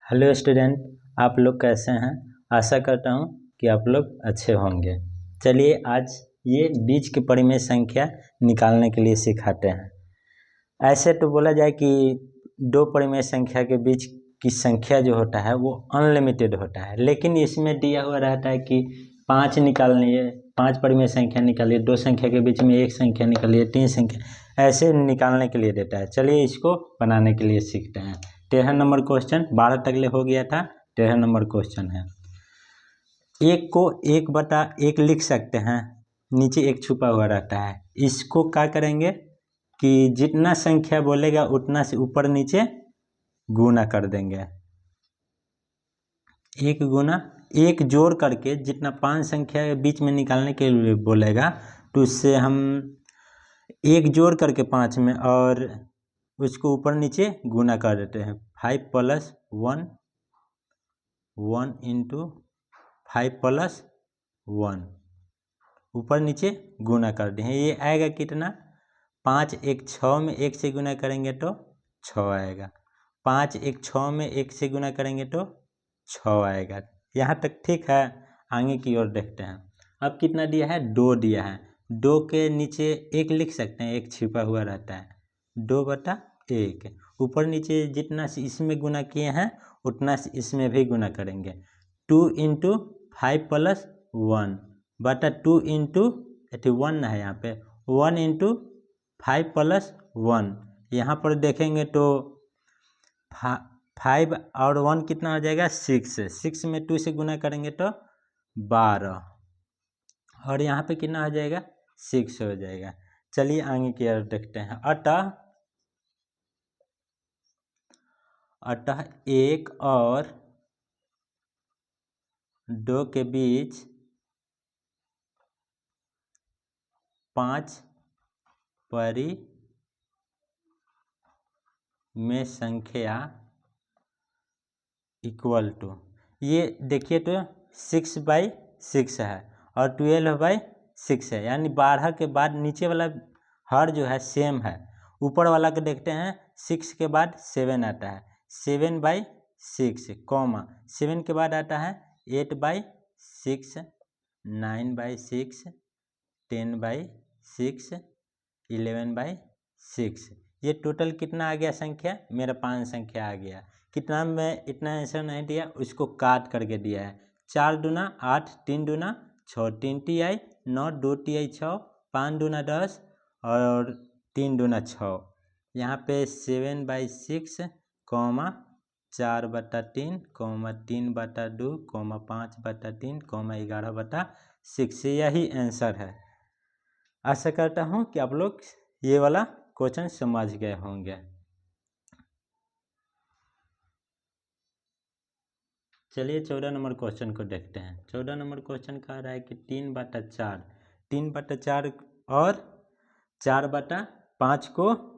Hello student, आप लोग कैसे हैं। आशा करता हूं कि आप लोग अच्छे होंगे। चलिए आज ये बीच की परिमेय संख्या निकालने के लिए सिखाते हैं। ऐसे तो बोला जाए कि दो परिमेय संख्या के बीच की संख्या जो होता है वो अनलिमिटेड होता है, लेकिन इसमें दिया हुआ रहता है कि 5 निकालनी है, 5 परिमेय संख्या निकालिए, 2 संख्या के बीच में एक संख्या निकालिए, 3 संख्या ऐसे निकालने के लिए देता है। चलिए इसको बनाने के लिए सीखते हैं। 13 नंबर क्वेश्चन 12 तक हो गया था। 13 नंबर क्वेश्चन है, एक को 1/1 लिख सकते हैं, नीचे एक छुपा हुआ रहता है। इसको क्या करेंगे कि जितना संख्या बोलेगा उतना से ऊपर नीचे गुना कर देंगे। एक गुना एक जोड़ करके जितना 5 संख्या के बीच में निकालने के लिए बोलेगा तो उससे हम एक जोड़ करके 5 में और उसको ऊपर नीचे गुना कर देते हैं। 5 + 1 1 × 5 + 1 ऊपर नीचे गुना कर दें। ये आएगा कितना, 5 × 1 = 6 में 1 से गुना करेंगे तो 6 आएगा। 5 × 1 = 6 में 1 से गुना करेंगे तो 6 आएगा। यहाँ तक ठीक है। आगे की ओर देखते हैं। अब कितना दिया है, 2 दिया है। 2 के नीचे 1 लिख सकते हैं, 1 छिपा हुआ रहता है। 2/1 ऊपर नीचे जितना से इसमें गुना किए हैं उतना से इसमें भी गुना करेंगे। 2 × 5 + 1 बटा 2 × 1 है यहाँ पे, 1 × 5 + 1। यहाँ पर देखेंगे तो 5 और 1 कितना हो जाएगा, 6। 6 में 2 से गुना करेंगे तो 12 और यहाँ पे कितना हो जाएगा, 6 हो जाएगा। चलिए आगे की ओर देखते हैं। अतः 1 और 2 के बीच 5 परिमेय संख्या इक्वल टू, ये देखिए तो 6/6 है और 12/6 है, यानी 12 के बाद नीचे वाला हर जो है सेम है। ऊपर वाला के देखते हैं, 6 के बाद 7 आता है, 7/6 कॉमा 7 के बाद आता है 8/6 9/6 10/6 11/6। ये टोटल कितना आ गया संख्या, मेरा 5 संख्या आ गया। कितना में इतना आंसर नहीं दिया, उसको काट करके दिया है। 4 दूना 8, 3 दूना 6, 3 तिहाई 9, 2 तिहाई 6, 5 दूना 10 और 3 दूना 6। यहाँ पे 7/6 कॉमा 4/3 कॉमा 3/2 कॉमा 5/3 कॉमा 11/6, यही आंसर है। आशा करता हूँ कि आप लोग ये वाला क्वेश्चन समझ गए होंगे। चलिए 14 नंबर क्वेश्चन को देखते हैं। 14 नंबर क्वेश्चन कह रहा है कि 3/4 3/4 और 4/5 को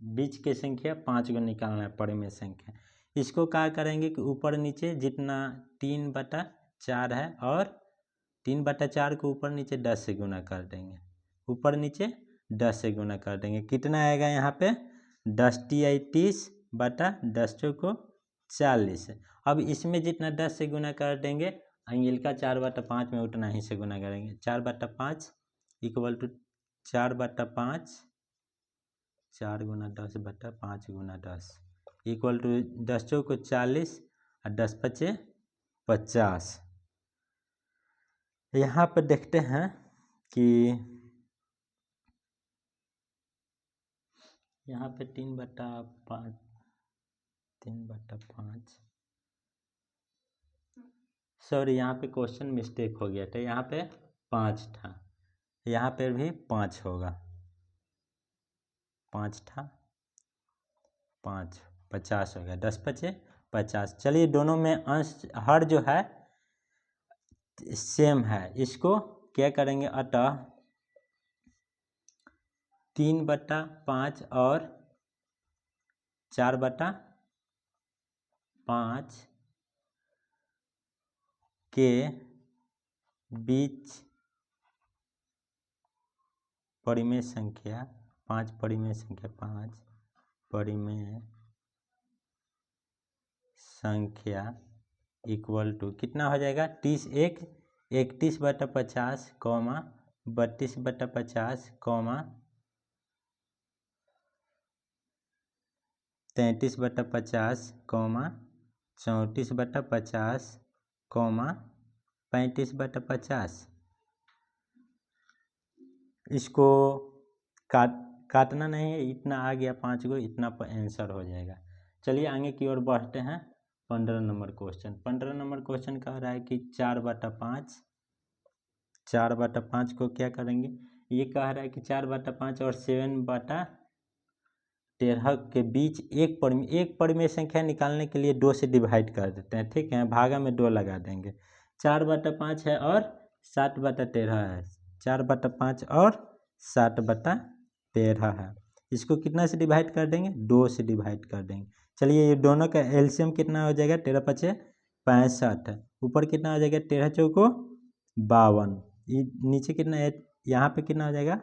बीच के संख्या 5 को निकालना है, परिमेय संख्या। इसको क्या करेंगे कि ऊपर नीचे जितना 3/4 है और 3/4 को ऊपर नीचे 10 से गुना कर देंगे। ऊपर नीचे 10 से गुना कर देंगे, कितना आएगा यहाँ पे 10 तिहाई 30 बटा 10 चौको 40। अब इसमें जितना 10 से गुना कर देंगे, अंगिल का 4/5 में उतना ही से गुना करेंगे। 4/5 = 4/5 4 × 10 बटा 5 × 10 = 10 चौको 40 और 10 पचे 50। यहाँ पर देखते हैं कि यहाँ पे 3/5 सॉरी, यहाँ पे क्वेश्चन मिस्टेक हो गया था। यहाँ पे 5 था, यहाँ पे भी 5 होगा। 5 था 5 50 हो गया, 10 पचे 50। चलिए दोनों में अंश हर जो है सेम है, इसको क्या करेंगे, अतः 3/5 और 4/5 के बीच परिमेय संख्या 5 परिमेय संख्या इक्वल टू कितना हो जाएगा 31/50 कॉमा 32/50 कॉमा 33/50 कॉमा 34/50 कॉमा 35/50। इसको काटना नहीं है, इतना आ गया 5 गो, इतना आंसर हो जाएगा। चलिए आगे की ओर बढ़ते हैं। 15 नंबर क्वेश्चन। 15 नंबर क्वेश्चन कह रहा है कि 4/5 को क्या करेंगे। ये कह रहा है कि 4/5 और 7/13 के बीच एक परिमेय संख्या निकालने के लिए 2 से डिवाइड कर देते हैं। ठीक है, भागा में 2 लगा देंगे। 4/5 है और 7/13 है। 4/5 और 7/13 है। इसको कितना से डिवाइड कर देंगे, 2 से डिवाइड कर देंगे। चलिए ये दोनों का एलसीएम कितना हो जाएगा, 13×5 = 65। ऊपर कितना हो जाएगा, 13×4 = 52। नीचे कितना है, यहाँ पे कितना हो जाएगा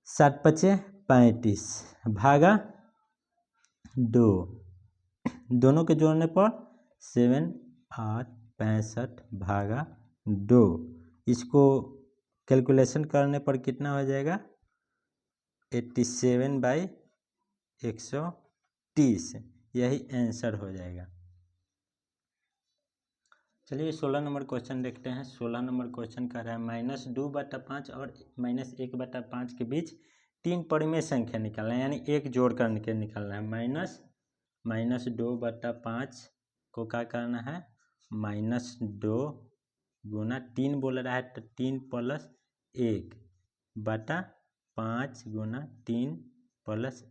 7×5 = 35 भागा 2। दोनों के जोड़ने पर 7 8 65 भागा 2। इसको कैलकुलेशन करने पर कितना हो जाएगा 87/130। यही आंसर हो जाएगा। चलिए 16 नंबर क्वेश्चन देखते हैं। 16 नंबर क्वेश्चन कह रहा है -2/5 और -1/5 के बीच 3 परिमेय संख्या निकालना है, यानी एक जोड़ करके निकालना है। -2/5 को क्या करना है, -2 गुना 3 बोल रहा है तो 3 + 1/5 गुना 3 + 1,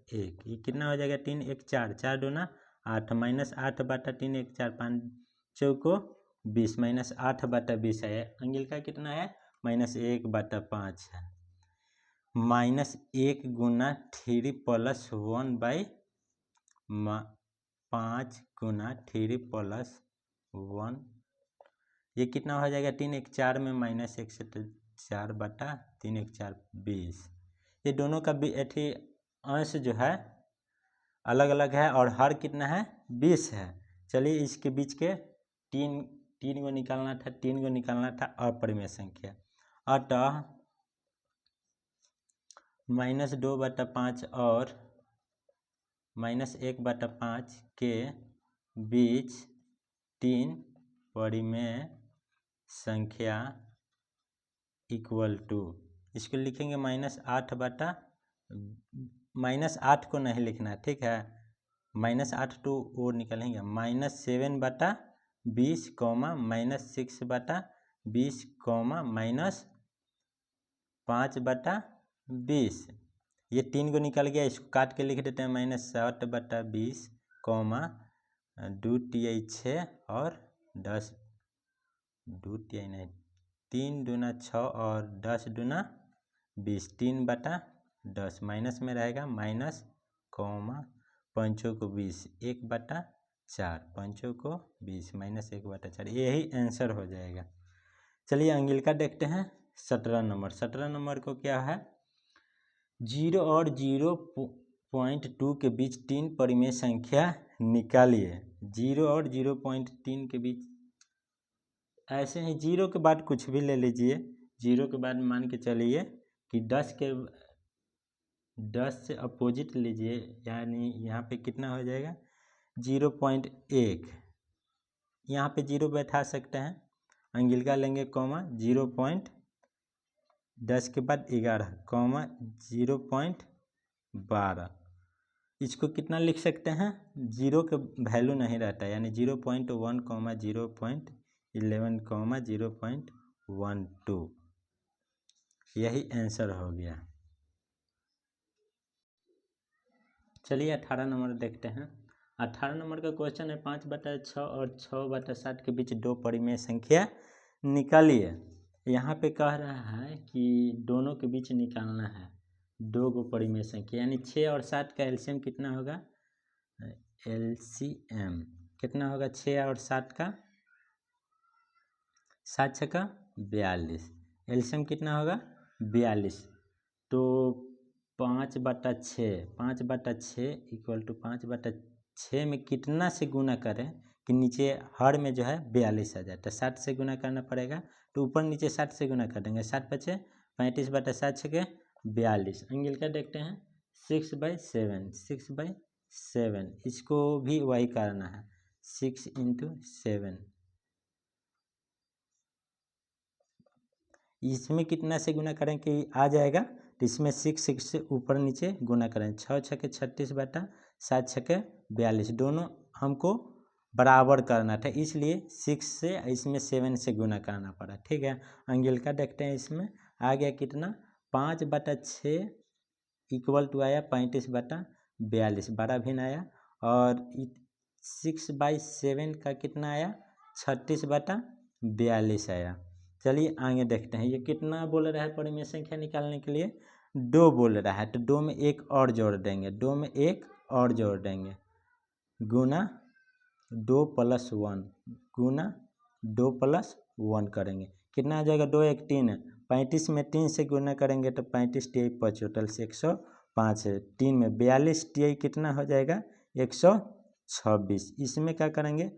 ये कितना हो जाएगा 3 1 4 4 दूना 8 -8/3 1 4 5 चौको 20 -8/20 है। एंगल का कितना है -1/5 है। -1 गुना 3 + 1/5 गुना 3 + 1, ये कितना हो जाएगा 3 1 4 में -1 से 4/3 1 4 20। ये दोनों का अंश जो है अलग अलग है और हर कितना है 20 है। चलिए इसके बीच के तीन को निकालना था अपरिमेय संख्या। अतः -2/5 और -1/5 के बीच 3 परिमेय संख्या इक्वल टू, इसको लिखेंगे -8 को नहीं लिखना है, ठीक है। -8 तो वो निकलेंगे -7/20 -6/20 -5/20। ये 3 को निकल गया, इसको काट के लिख देते हैं -7/20 2 तिहाई 6 और 10 2 तिहाई नहीं 3 दूना 6 और 10 दूना 20, 3/10 माइनस में रहेगा माइनस पंचों को 20 1/4 पंचों को 20 -1/4, यही आंसर हो जाएगा। चलिए अंगिल का देखते हैं। 17 नंबर को क्या है, 0 और 0.2 के बीच 3 परिमेय संख्या निकालिए। 0 और 0.3 के बीच ऐसे ही 0 के बाद कुछ भी ले लीजिए। 0 के बाद मान के चलिए कि 10 से अपोजिट लीजिए, यानी यहाँ पे कितना हो जाएगा 0.1। यहाँ पे 0 बैठा सकते हैं, अंगिल का लेंगे 0.10 के बाद 11 0.12। इसको कितना लिख सकते हैं, 0 के वैल्यू नहीं रहता, यानी 0.1 0.11 0.12, यही आंसर हो गया। चलिए 18 नंबर देखते हैं। 18 नंबर का क्वेश्चन है 5/6 और 6/7 के बीच 2 परिमेय संख्या निकालिए। यहाँ पे कह रहा है कि दोनों के बीच निकालना है 2 गो परिमेय संख्या, यानी 6 और 7 का एलसीएम कितना होगा, एलसीएम कितना होगा 6 और 7 का, 7 6 का 42, एलसीएम कितना होगा 42। तो 5/6 = 5/6 6 में कितना से गुना करें कि नीचे हर में जो है 42 आ जाए, तो 60 से गुना करना पड़ेगा। तो ऊपर नीचे 60 से गुना कर देंगे, 60 बचे 35 बटा 7 छके 42। एंगल का देखते हैं 6/7, 6/7, इसको भी वही करना है 6 × 7। इसमें कितना से गुना करें कि आ जाएगा, तो इसमें 6 से ऊपर नीचे गुना करें, 6 छके 36 बटा 7 छके 42, दोनों हमको बराबर करना था, इसलिए 6 से इसमें 7 से गुना करना पड़ा। ठीक है, एंगल का देखते हैं, इसमें आ गया कितना 5/6 इक्वल टू आया 35 बटा 42, 12 भिन्न आया। और 6/7 का कितना आया 36 बटा 42 आया। चलिए आगे देखते हैं, ये कितना बोल रहा है परिमेय संख्या निकालने के लिए, 2 बोल रहा है, तो 2 में एक और जोड़ देंगे, 2 में एक और जोड़ देंगे, गुना 2 + 1, गुना 2 + 1 करेंगे, कितना आ जाएगा 2 × 1 = 3 है, 35 में 3 से गुना करेंगे तो 35 × 3 = 5, टोटल से 105 है। 3 में 42 × 3 कितना हो जाएगा 126। इसमें क्या करेंगे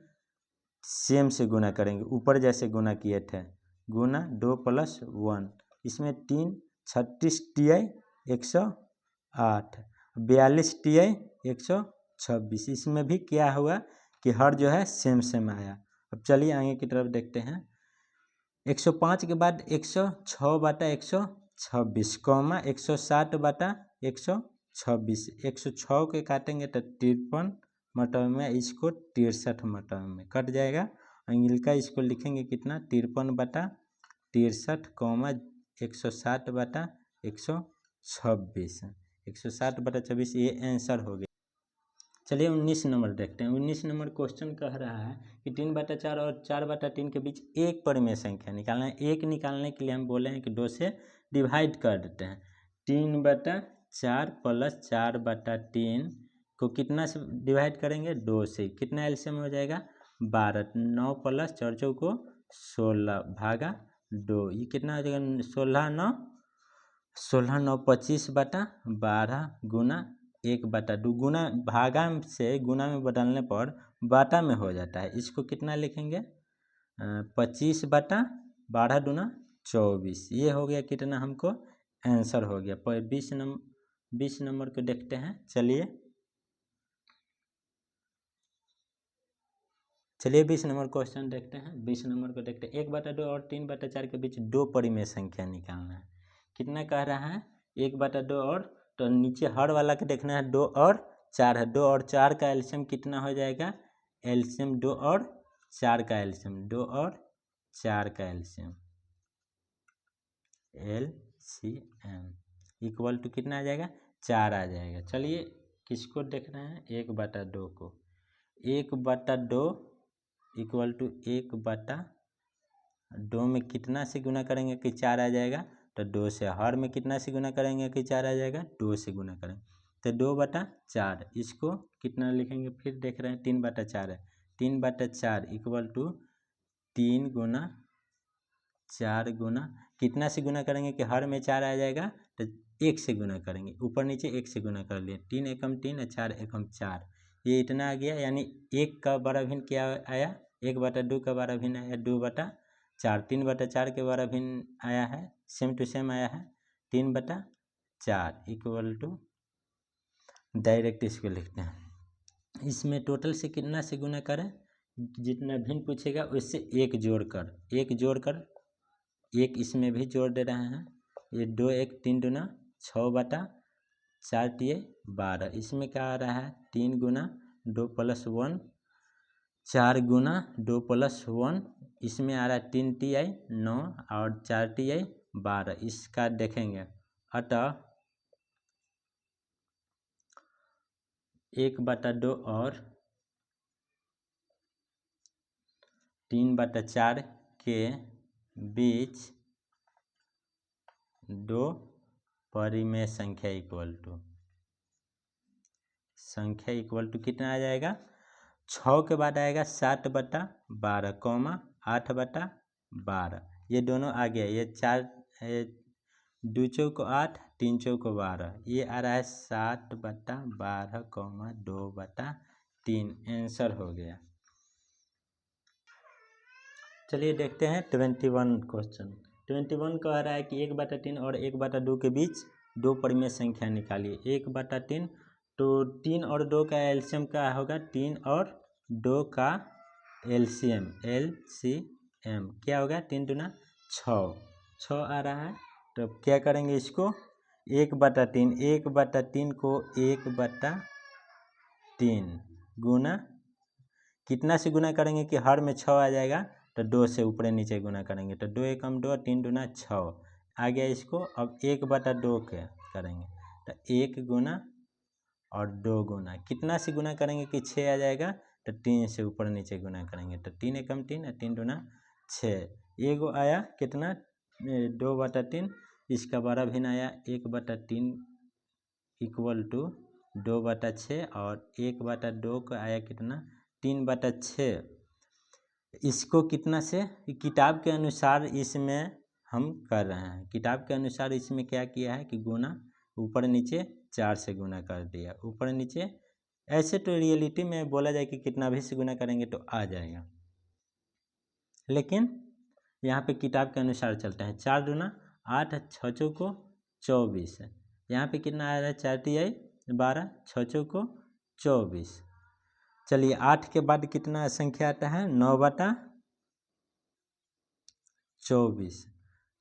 सेम से गुना करेंगे, ऊपर जैसे गुना किए थे, गुना 2 + 1, इसमें 3 36 × 108, 42 × 126, इसमें भी क्या हुआ कि हर जो है सेम आया। अब चलिए आगे की तरफ देखते हैं, 105 के बाद 106 बटा 126, कॉमा 160 बटा 126, 106 के काटेंगे तो 53 मतलब में, इसको 63 मतलब में कट जाएगा। एंगल का इसको लिखेंगे कितना 53 बटा 63, कॉमा 160 बटा 126, 160 बटा 24, ये आंसर हो गया। चलिए 19 नंबर देखते हैं। 19 नंबर क्वेश्चन कह रहा है कि 3/4 और 4/3 के बीच एक परिमेय संख्या निकालना है। एक निकालने के लिए हम बोले हैं कि 2 से डिवाइड कर देते हैं। 3/4 + 4/3 को कितना से डिवाइड करेंगे 2 से, कितना एलसीएम हो जाएगा 12, 9 + 4 चौको 16 भागा 2, ये कितना हो जाएगा 16 9 25/12 गुना 1/2, गुना भागा से गुना में बदलने पर बाटा में हो जाता है, इसको कितना लिखेंगे 25/12 दूना 24, ये हो गया कितना हमको आंसर हो गया। पर 20 नंबर को देखते हैं। चलिए 20 नंबर क्वेश्चन देखते हैं। 20 नंबर को देखते हैं, 1/2 और 3/4 के बीच 2 परिमेय संख्या निकालना है। कितना कह रहा है 1/2 और, तो नीचे हर वाला के देखना है 2 और 4 है, 2 और 4 का एलसीएम कितना हो जाएगा, एलसीएम 2 और 4 का एलसीएम, 2 और 4 का एलसीएम इक्वल टू कितना आ जाएगा 4 आ जाएगा। चलिए किसको देख रहे हैं 1/2 को, 1/2 इक्वल टू 1/2 में कितना से गुना करेंगे कि 4 आ जाएगा, तो 2 से, हर में कितना से गुना करेंगे कि 4 आ जाएगा, 2 से गुना करेंगे, तो 2/4, इसको कितना लिखेंगे फिर देख रहे हैं 3/4 है, 3/4 इक्वल टू 3 × 4 गुना कितना से गुना करेंगे कि हर में 4 आ जाएगा, तो 1 से गुना करेंगे, ऊपर नीचे 1 से गुना कर लिए, 3 एकम 3 और 4 एकम 4, ये इतना आ गया, यानी 1 का बड़ा भिन्न क्या आया 1/2 का बड़ा भिन्न आया 2/4, 3/4 के बड़ा भिन्न आया है, सेम टू सेम आया है 3/4 इक्वल टू, डायरेक्ट इसको लिखते हैं। इसमें टोटल से कितना से गुना करें, जितना भिन्न पूछेगा उससे एक जोड़कर एक इसमें भी जोड़ दे रहे हैं, ये 2 1 3 दूना 6/4 × 12, इसमें क्या आ रहा है 3 × 2 + 1, 4 × 2 + 1, इसमें आ रहा है 3 9 और 4 12, इसका देखेंगे, अतः 1/2 और 3/4 के बीच 2 परिमेय संख्या इक्वल टू कितना आ जाएगा 6 के बाद आएगा 7/12, कॉमा 8/12, ये दोनों आ गया, ये 4 2 चौको 8 3 चौको 12, ये आ रहा है 7/12, 2/4, 3 आंसर हो गया। चलिए देखते हैं 21 क्वेश्चन। 21 कह रहा है कि 1/3 और 1/2 के बीच दो परिमेय संख्या निकालिए। 1/3 तो 3 और 2 का एलसीएम क्या होगा? 3 और 2 का एलसीएम क्या होगा? 3 दूना 6 आ रहा है। तो क्या करेंगे इसको? 1/3 को 1/3 गुना कितना से गुना करेंगे कि हर में 6 आ जाएगा? तो 2 से ऊपर नीचे गुना करेंगे तो 2 एकम 2, 3 दूना 6 आ गया। इसको अब 1/2 के करेंगे तो 1 गुना और 2 गुना कितना से गुना करेंगे कि 6 आ जाएगा? तो 3 से ऊपर नीचे गुना करेंगे तो 3 एकम 3 और 3 दूना 6। एगो आया कितना? 2/3। इसका बड़ा भिन्न आया 1/3 इक्वल टू 2/6 और 1/2 का आया कितना? 3/6। इसको कितना से? किताब के अनुसार इसमें हम कर रहे हैं। किताब के अनुसार इसमें क्या किया है कि गुना ऊपर नीचे 4 से गुना कर दिया, ऊपर नीचे। ऐसे तो रियलिटी में बोला जाए कि कितना भी से गुना करेंगे तो आ जाएगा, लेकिन यहाँ पे किताब के अनुसार चलता है। 4 दूना 8, 6 चौको 24। यहाँ पे कितना आ रहा है? 4 तिहाई 12, 6 चौको 24। चलिए 8 के बाद कितना संख्या आता है? 9/24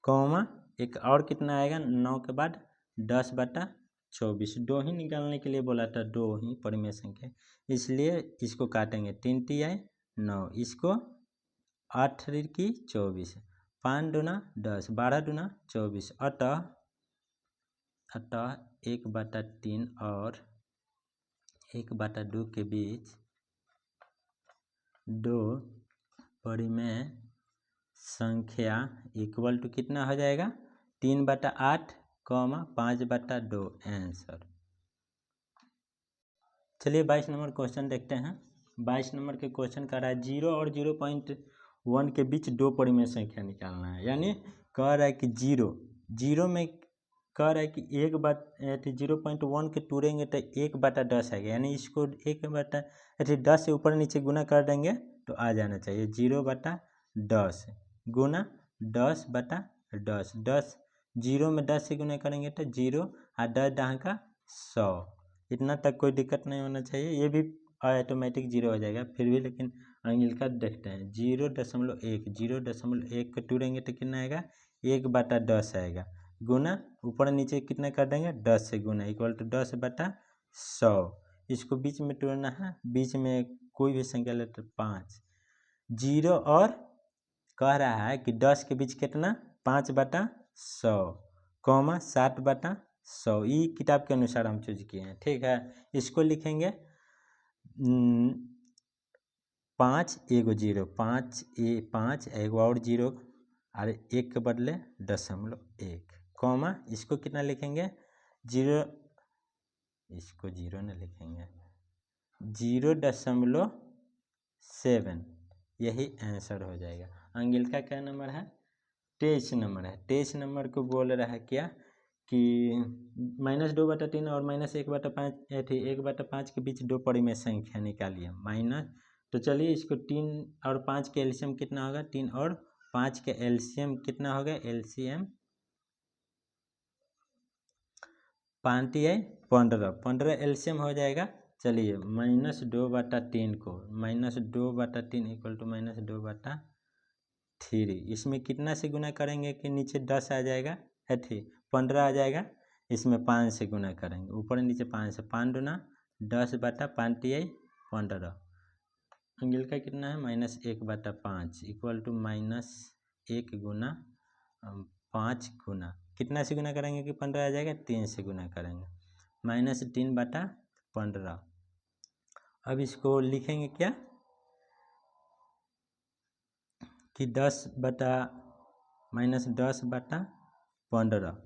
कौमा एक और कितना आएगा 9 के बाद? 10/24। 2 ही निकालने के लिए बोला था, 2 ही परिमेय संख्या, इसलिए इसको काटेंगे। 3 तिहाई 9, इसको 8 की 24, 5 दूना 10, 12 दूना 24। अतः 1/3 और 1/2 के बीच दो परिमेय संख्या इक्वल टू कितना हो जाएगा? 3/8, 5/2 आंसर। चलिए 22 नंबर क्वेश्चन देखते हैं। 22 नंबर के क्वेश्चन का रहा है 0 और 0.1 के बीच दो परिमेय संख्या निकालना है। यानी कह रहा है कि 0 में कह रहा है कि 0.1 के टूरेंगे तो 1/10 आएगा। यानी इसको 10 से ऊपर नीचे गुना कर देंगे तो आ जाना चाहिए। 0/10 गुना 10/10। 10 0 में 10 से गुना करेंगे तो 0 और 10 दहाँ का 100। इतना तक कोई दिक्कत नहीं होना चाहिए, ये भी ऑटोमेटिक 0 हो जाएगा फिर भी। लेकिन अंगिल का देखते हैं 0.1 के टूरेंगे तो कितना आएगा? 1/10 आएगा। गुना ऊपर नीचे कितना कर देंगे? 10 से गुना इक्वल टू 10/100। इसको बीच में तोड़ना है, बीच में कोई भी संख्या ले तो 5। 0 और कह रहा है कि 10 के बीच कितना? 5/100 कौमा 7/100। ये किताब के अनुसार हम चूज किए हैं, ठीक है। इसको लिखेंगे 5 एगो 0, 5 एगो और 0 और 1 के बदले 0.1 कौमा इसको कितना लिखेंगे? 0, इसको 0 न लिखेंगे 0.7। यही आंसर हो जाएगा। अंगिल का क्या नंबर है? 23 नंबर है। 23 नंबर को बोल रहा है क्या कि -2/3 और -1/5 के बीच दो परिमेय संख्या निकालिए। तो चलिए इसको 3 और 5 के एलसीएम कितना होगा? 3 और 5 के एलसीएम कितना होगा? एलसीएम 5 तिहाई 15 एलसीएम हो जाएगा। चलिए -2/3 को -2/3 इक्वल टू -2/3, इसमें कितना से गुना करेंगे कि नीचे 10 आ जाएगा? 15 आ जाएगा। इसमें 5 से गुना करेंगे, ऊपर नीचे 5 से, 5 दूना 10/5 तिहाई 15। अंगिल का कितना है? -1/5 इक्वल टू -1 गुना 5 गुना कितना से गुना करेंगे कि 15 आ जाएगा? 3 से गुना करेंगे, -3/15। अब इसको लिखेंगे क्या कि 10/-10/15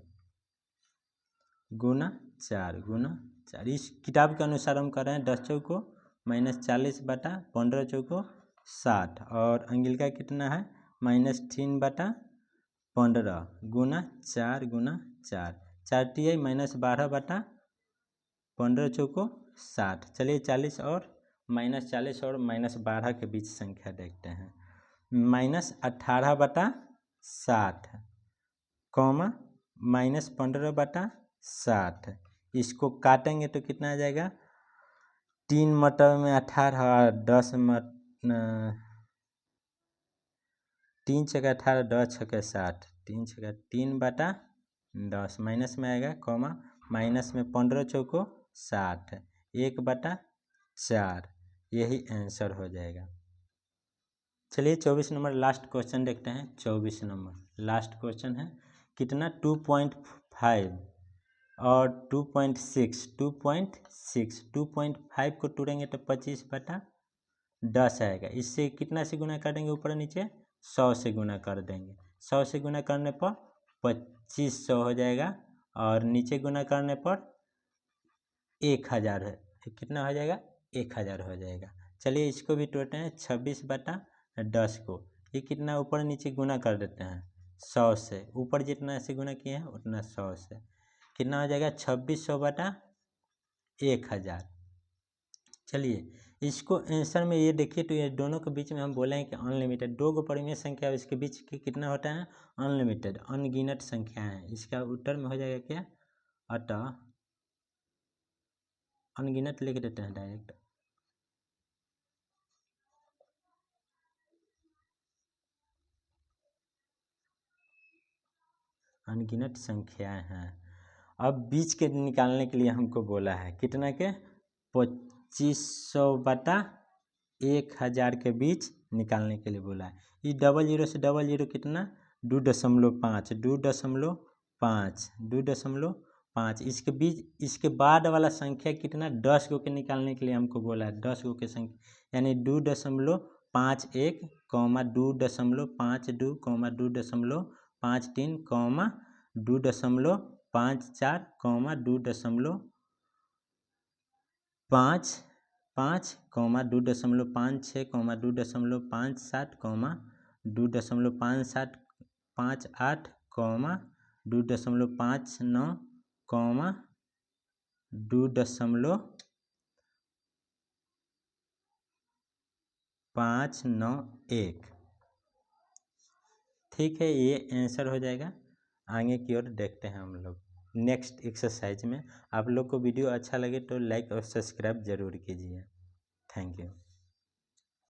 गुना 4 इस किताब के अनुसार हम कर रहे हैं। 10 चौको -40/15 चौको 60 और अंगिल का कितना है? -3/15 गुना 4 गुना 4 तिहाई -12/15 चौको 60। चलिए 40 और -40 और -12 के बीच संख्या देखते हैं। -18/60 कॉमा -15/60। इसको काटेंगे तो कितना आ जाएगा? 3 मटर में 18 और 10 3 छक्का 18 10 छक्के 60 3 छक्का 3/10 माइनस में आएगा कॉमा माइनस में 15 चौको 60 1/4 यही आंसर हो जाएगा। चलिए 24 नंबर लास्ट क्वेश्चन देखते हैं। 24 नंबर लास्ट क्वेश्चन है कितना 2.5 और 2.6 2.5 को तोड़ेंगे तो 25/10 आएगा। इससे कितना से गुना करेंगे? ऊपर नीचे 100 से गुना कर देंगे। 100 से गुना करने पर 2500 हो जाएगा और नीचे गुना करने पर 1000 है। कितना हो जाएगा? 1000 हो जाएगा। चलिए इसको भी तोड़ते हैं। 26/10 को ये कितना ऊपर नीचे गुना कर देते हैं 100 से। ऊपर जितना से गुना किए हैं उतना 100 से कितना हो जाएगा? 2600/1000। चलिए इसको आंसर में ये देखिए तो ये दोनों के बीच में हम बोले हैं कि अनलिमिटेड, दो गो परिमेय संख्या इसके बीच के कितना होता है? अनलिमिटेड, अनगिनत संख्या है। इसका उत्तर में हो जाएगा क्या? अतः अनगिनत लिख देते हैं डायरेक्ट। अनगिनत संख्याएं हैं। अब बीच के निकालने के लिए हमको बोला है कितना के? 2500/1000 के बीच निकालने के लिए बोला है। इस 00 से 00 कितना? 2.5 2.5 इसके बीच इसके बाद वाला संख्या कितना? 10 गो के निकालने के लिए हमको बोला है। 10 गो के संख्या यानी 2.51 comma 2.52 comma 2.53 comma 2.54 comma 2.55 comma 2.56 comma 2.57 comma 2.5758 comma 2.59 comma 2.591। ठीक है, ये आंसर हो जाएगा। आगे की ओर देखते हैं हम लोग नेक्स्ट एक्सरसाइज में। आप लोग को वीडियो अच्छा लगे तो लाइक और सब्सक्राइब जरूर कीजिए। Thank you.